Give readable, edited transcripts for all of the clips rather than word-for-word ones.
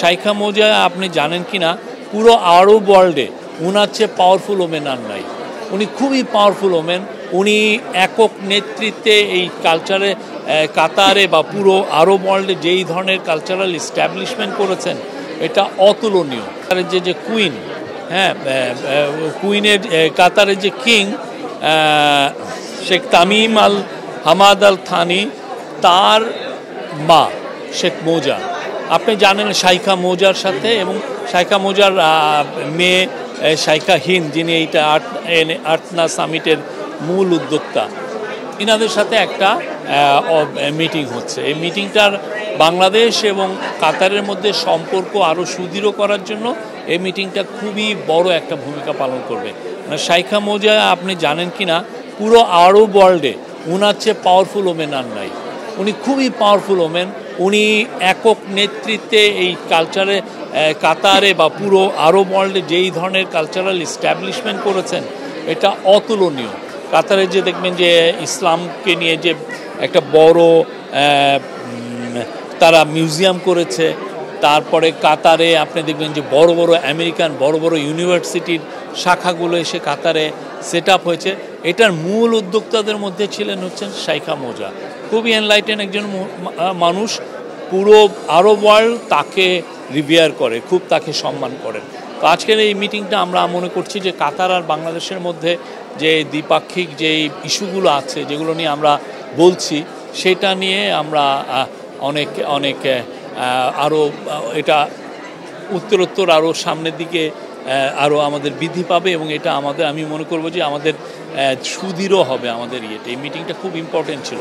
শাইখা মৌজা আপনি জানেন কি না, পুরো আরব ওয়ার্ল্ডে উনার চেয়ে পাওয়ারফুল ওমেন আর নাই। উনি খুবই পাওয়ারফুল ওমেন। উনি একক নেতৃত্বে এই কালচারে কাতারে বা পুরো আরব ওয়ার্ল্ডে যেই ধরনের কালচারাল এস্টাবলিশমেন্ট করেছেন এটা অতুলনীয়। যে কুইন, হ্যাঁ, কুইনের কাতারের যে কিং শেখ তামিম আল হামাদ আল থানি, তার মা শেখ মৌজা, আপনি জানেন শাইখা মৌজার সাথে, এবং শাইখা মৌজার মেয়ে শাইখা হিন্দ, যিনি এইটা আর্টনা সামিটের মূল উদ্যোক্তা, ইনাদের সাথে একটা মিটিং হচ্ছে। এই মিটিংটার বাংলাদেশ এবং কাতারের মধ্যে সম্পর্ক আরও সুদৃঢ় করার জন্য এই মিটিংটা খুবই বড় একটা ভূমিকা পালন করবে। শাইখা মৌজা আপনি জানেন কি না, পুরো আরব ওয়ার্ল্ডে উনার চেয়ে পাওয়ারফুল ওমেন আর নাই। উনি খুবই পাওয়ারফুল ওমেন। উনি একক নেতৃত্বে এই কালচারে কাতারে বা পুরো আরব ওয়ার্ল্ডে যেই ধরনের কালচারাল এস্টাবলিশমেন্ট করেছেন এটা অতুলনীয়। কাতারে যে দেখবেন যে ইসলামকে নিয়ে যে একটা বড় তারা মিউজিয়াম করেছে, তারপরে কাতারে আপনি দেখবেন যে বড় বড় আমেরিকান বড় বড় ইউনিভার্সিটির শাখাগুলো এসে কাতারে সেট আপ হয়েছে। এটার মূল উদ্যোক্তাদের মধ্যে হচ্ছেন শাইখা মৌজা। খুবই এনলাইটেন একজন মানুষ। পুরো আরব ওয়ার্ল্ড তাকে রিভিয়ার করে, খুব তাকে সম্মান করেন। তো আজকের এই মিটিংটা আমরা মনে করছি যে কাতার আর বাংলাদেশের মধ্যে যে দ্বিপাক্ষিক যে ইস্যুগুলো আছে, যেগুলো নিয়ে আমরা বলছি, সেটা নিয়ে আমরা অনেক আরও এটা উত্তরোত্তর আরও সামনের দিকে আরও আমাদের বৃদ্ধি পাবে, এবং এটা আমি মনে করব যে আমাদের সুদৃঢ় হবে আমাদের ইয়েটা। এই মিটিংটা খুব ইম্পর্টেন্ট ছিল।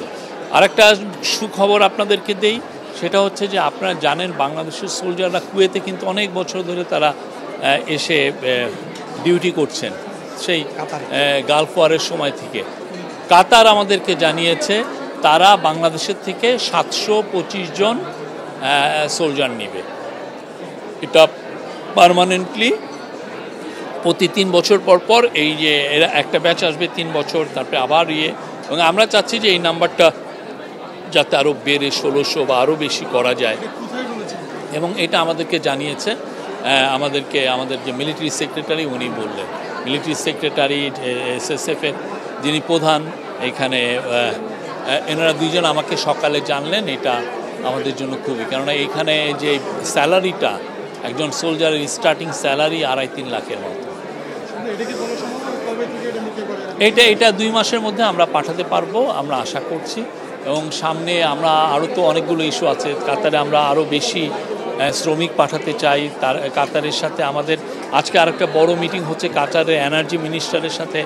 আরেকটা সুখবর আপনাদেরকে দেই, সেটা হচ্ছে যে আপনারা জানেন বাংলাদেশের সোলজাররা কুয়েতে কিন্তু অনেক বছর ধরে তারা এসে ডিউটি করছেন, সেই গালফ ওয়ারের সময় থেকে। কাতার আমাদেরকে জানিয়েছে তারা বাংলাদেশের থেকে 725 জন সোলজার নেবে। এটা পার্মানেন্টলি প্রতি 3 বছর পর এই যে এরা একটা ব্যাচ আসবে 3 বছর, তারপরে আবার এবং আমরা চাচ্ছি যে এই নাম্বারটা যাতে আরও বেড়ে 1600 বা আরও বেশি করা যায়। এবং এটা আমাদেরকে জানিয়েছে আমাদের যে মিলিটারি সেক্রেটারি, উনি বললেন, মিলিটারি সেক্রেটারি SSF-এর যিনি প্রধান এখানে, এনারা দুইজন আমাকে সকালে জানলেন। এটা আমাদের জন্য খুবই, কেননা এইখানে যে স্যালারিটা একজন সোলজারের স্টার্টিং স্যালারি 2.5-3 লাখের মতো। এটা 2 মাসের মধ্যে আমরা পাঠাতে পারবো, আমরা আশা করছি। এবং সামনে আমরা আরও তো অনেকগুলো ইস্যু আছে। কাতারে আমরা আরও বেশি শ্রমিক পাঠাতে চাই। কাতারের সাথে আমাদের আজকে আরেকটা বড় মিটিং হচ্ছে কাতারের এনার্জি মিনিস্টারের সাথে।